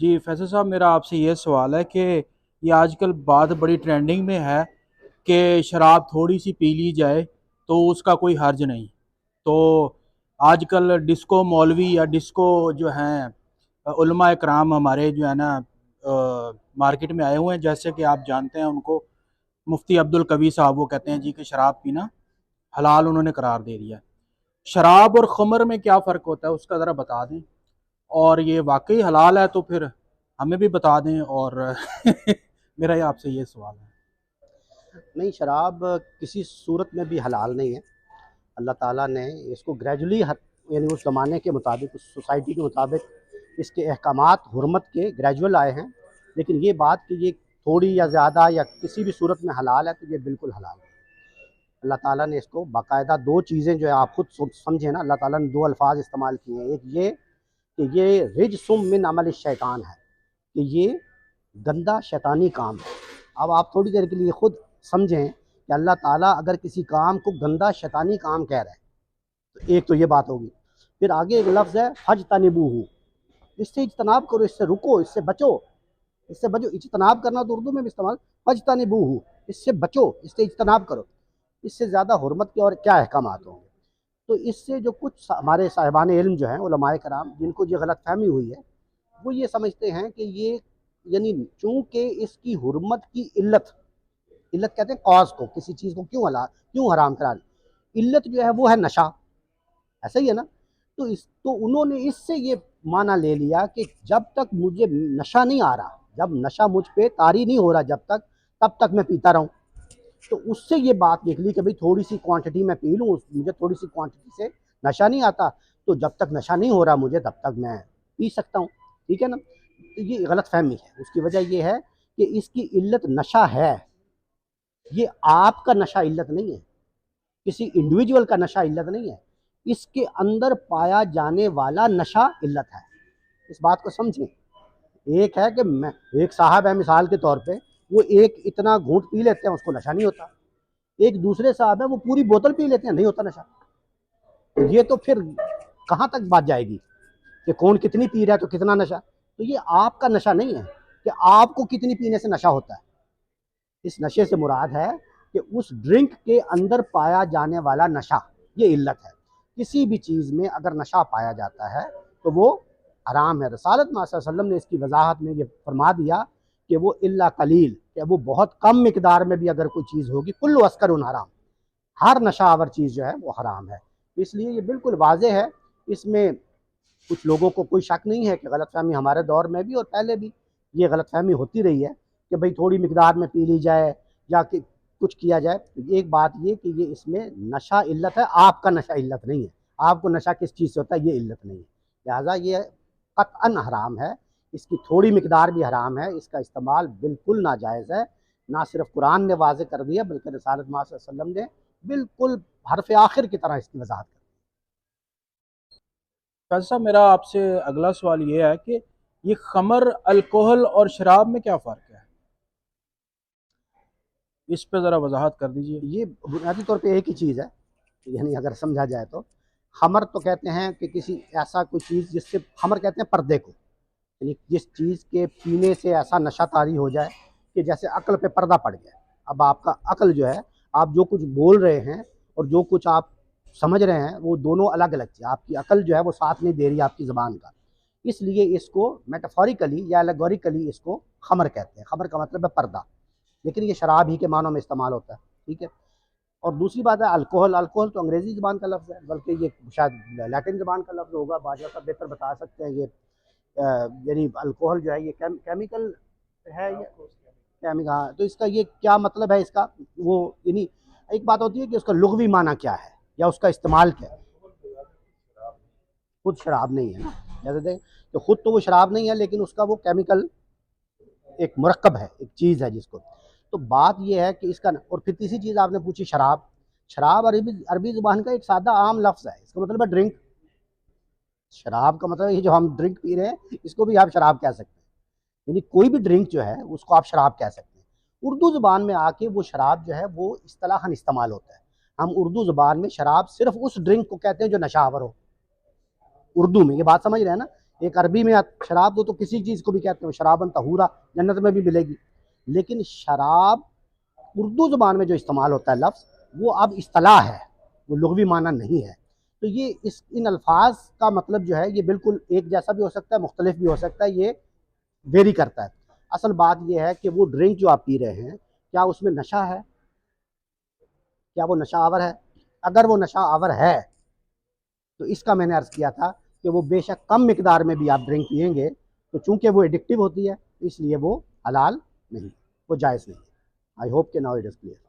جی فیصل صاحب، میرا آپ سے یہ سوال ہے کہ یہ آج کل بات بڑی ٹرینڈنگ میں ہے کہ شراب تھوڑی سی پی لی جائے تو اس کا کوئی حرج نہیں. تو آج کل ڈسکو مولوی یا ڈسکو جو ہیں علماء اکرام ہمارے جو ہے نا مارکیٹ میں آئے ہوئے ہیں. جیسے کہ آپ جانتے ہیں ان کو مفتی عبد القوی صاحب، وہ کہتے ہیں جی کہ شراب پینا حلال انہوں نے قرار دے دیا ہے. شراب اور خمر میں کیا فرق ہوتا ہے اس کا ذرا بتا دیں، اور یہ واقعی حلال ہے تو پھر ہمیں بھی بتا دیں. اور میرا یہ آپ سے یہ سوال ہے. نہیں، شراب کسی صورت میں بھی حلال نہیں ہے. اللہ تعالیٰ نے اس کو گریجولی یعنی اس زمانے کے مطابق، اس سوسائٹی کے مطابق اس کے احکامات حرمت کے گریجول آئے ہیں. لیکن یہ بات کہ یہ تھوڑی یا زیادہ یا کسی بھی صورت میں حلال ہے تو یہ بالکل حلال ہے. اللہ تعالیٰ نے اس کو باقاعدہ دو چیزیں جو ہے آپ خود سمجھیں نا، اللہ تعالیٰ نے دو الفاظ استعمال کیے ہیں. ایک یہ کہ یہ رجسم من عمل الشیطان ہے، کہ یہ گندا شیطانی کام ہے. اب آپ تھوڑی دیر کے لیے خود سمجھیں کہ اللہ تعالیٰ اگر کسی کام کو گندا شیطانی کام کہہ رہا ہے تو ایک تو یہ بات ہوگی. پھر آگے ایک لفظ ہے فجتنبوہ، اس سے اجتناب کرو، اس سے رکو، اس سے بچو. اس سے بچو، اجتناب کرنا تو اردو میں بھی استعمال، فجتنبوہ، اس سے بچو، اس سے اجتناب کرو. اس سے زیادہ حرمت کے اور کیا احکامات ہوں گے؟ تو اس سے جو کچھ ہمارے صاحبان علم جو ہیں علماء کرام، جن کو یہ غلط فہمی ہوئی ہے، وہ یہ سمجھتے ہیں کہ یہ یعنی چونکہ اس کی حرمت کی علت کہتے ہیں کاز کو، کسی چیز کو کیوں حرام قرار، علت جو ہے وہ ہے نشہ. ایسا ہی ہے نا؟ تو انہوں نے اس سے یہ معنی لے لیا کہ جب تک مجھے نشہ نہیں آ رہا، جب نشہ مجھ پہ طاری نہیں ہو رہا تب تک میں پیتا رہوں. تو اس سے یہ بات نکلی کہ بھئی تھوڑی سی کوانٹٹی میں پی لوں، مجھے تھوڑی سی کوانٹٹی سے نشہ نہیں آتا، تو جب تک نشہ نہیں ہو رہا مجھے تب تک میں پی سکتا ہوں. ٹھیک ہے نا؟ تو یہ غلط فہمی ہے. اس کی وجہ یہ ہے کہ اس کی علت نشہ ہے. یہ آپ کا نشہ علت نہیں ہے، کسی انڈیویجول کا نشہ علت نہیں ہے، اس کے اندر پایا جانے والا نشہ علت ہے. اس بات کو سمجھیں. ایک ہے کہ ایک صاحب ہے مثال کے طور پہ، وہ ایک اتنا گھونٹ پی لیتے ہیں اس کو نشہ نہیں ہوتا. ایک دوسرے صاحب ہے وہ پوری بوتل پی لیتے ہیں، نہیں ہوتا نشہ. یہ تو پھر کہاں تک بات جائے گی کہ کون کتنی پی رہا ہے تو کتنا نشہ؟ تو یہ آپ کا نشہ نہیں ہے کہ آپ کو کتنی پینے سے نشہ ہوتا ہے. اس نشے سے مراد ہے کہ اس ڈرنک کے اندر پایا جانے والا نشہ، یہ علت ہے. کسی بھی چیز میں اگر نشہ پایا جاتا ہے تو وہ حرام ہے. رسالت میں صلی اللہ علیہ وسلم نے اس کی وضاحت میں یہ فرما دیا کہ وہ الا قلیل، کہ وہ بہت کم مقدار میں بھی اگر کوئی چیز ہوگی، کل اسکر حرام، ہر نشہ آور چیز جو ہے وہ حرام ہے. اس لیے یہ بالکل واضح ہے. اس میں کچھ لوگوں کو کوئی شک نہیں ہے کہ غلط فہمی ہمارے دور میں بھی اور پہلے بھی یہ غلط فہمی ہوتی رہی ہے کہ بھئی تھوڑی مقدار میں پی لی جائے یا کہ کچھ کیا جائے. ایک بات یہ کہ یہ اس میں نشہ علت ہے، آپ کا نشہ علت نہیں ہے. آپ کو نشہ کس چیز سے ہوتا ہے یہ علت نہیں ہے. لہٰذا یہ قطعاً حرام ہے. اس کی تھوڑی مقدار بھی حرام ہے. اس کا استعمال بالکل ناجائز ہے. نہ صرف قرآن نے واضح کر دیا بلکہ رسالت میں صلی اللہ علیہ وسلم نے بالکل حرف آخر کی طرح اس کی وضاحت کر دی. فیصل صاحب، میرا آپ سے اگلا سوال یہ ہے کہ یہ خمر، الکوہل اور شراب میں کیا فرق ہے؟ اس پہ ذرا وضاحت کر دیجئے. یہ بنیادی طور پہ ایک ہی چیز ہے، یعنی اگر سمجھا جائے تو خمر تو کہتے ہیں کہ کسی ایسا کوئی چیز جس سے، خمر کہتے ہیں پردے کو، یعنی جس چیز کے پینے سے ایسا نشہ طاری ہو جائے کہ جیسے عقل پہ پردہ پڑ جائے. اب آپ کا عقل جو ہے، آپ جو کچھ بول رہے ہیں اور جو کچھ آپ سمجھ رہے ہیں وہ دونوں الگ الگ چیز، آپ کی عقل جو ہے وہ ساتھ نہیں دے رہی آپ کی زبان کا. اس لیے اس کو میٹافوریکلی یا الیگوریکلی اس کو خمر کہتے ہیں. خمر کا مطلب ہے پردہ، لیکن یہ شراب ہی کے معنوں میں استعمال ہوتا ہے. ٹھیک ہے. اور دوسری بات ہے الکوہل. الکوہل تو انگریزی زبان کا لفظ ہے، بلکہ یہ شاید لیٹن زبان کا لفظ ہوگا. باجا صاحب بہتر بتا سکتے ہیں. یہ یعنی الکوہل جو ہے یہ کیمیکل ہے، ہاں. تو اس کا یہ کیا مطلب ہے اس کا؟ وہ یعنی ایک بات ہوتی ہے کہ اس کا لغوی معنی کیا ہے یا اس کا استعمال کیا ہے. خود شراب نہیں ہے نا، جیسے دیکھیں کہ خود تو وہ شراب نہیں ہے لیکن اس کا وہ کیمیکل ایک مرکب ہے، ایک چیز ہے جس کو. تو بات یہ ہے کہ اس کا، اور پھر تیسری چیز آپ نے پوچھی شراب. شراب عربی زبان کا ایک سادہ عام لفظ ہے. اس کا مطلب ہے ڈرنک. شراب کا مطلب یہ جو ہم ڈرنک پی رہے ہیں اس کو بھی آپ شراب کہہ سکتے ہیں. یعنی کوئی بھی ڈرنک جو ہے اس کو آپ شراب کہہ سکتے ہیں. اردو زبان میں آ کے وہ شراب جو ہے وہ اصطلاحاً استعمال ہوتا ہے. ہم اردو زبان میں شراب صرف اس ڈرنک کو کہتے ہیں جو نشہ آور ہو. اردو میں یہ بات سمجھ رہے ہیں نا ایک عربی میں شراب تو کسی چیز کو بھی کہتے ہیں شرابن طہورا، جنت میں بھی ملے گی، لیکن شراب اردو زبان میں جو استعمال ہوتا ہے لفظ وہ اب اصطلاح ہے، وہ لغوی معنی نہیں ہے۔ تو یہ ان الفاظ کا مطلب جو ہے یہ بالکل ایک جیسا بھی ہو سکتا ہے، مختلف بھی ہو سکتا ہے، یہ ویری کرتا ہے۔ اصل بات یہ ہے کہ وہ ڈرنک جو آپ پی رہے ہیں کیا اس میں نشہ ہے، کیا وہ نشہ آور ہے؟ اگر وہ نشہ آور ہے تو اس کا میں نے عرض کیا تھا کہ وہ بے شک کم مقدار میں بھی آپ ڈرنک پئیں گے تو چونکہ وہ ایڈکٹیو ہوتی ہے اس لیے وہ حلال نہیں، وہ جائز نہیں۔ آئی ہوپ کہ ناؤ اٹ از کلیئر۔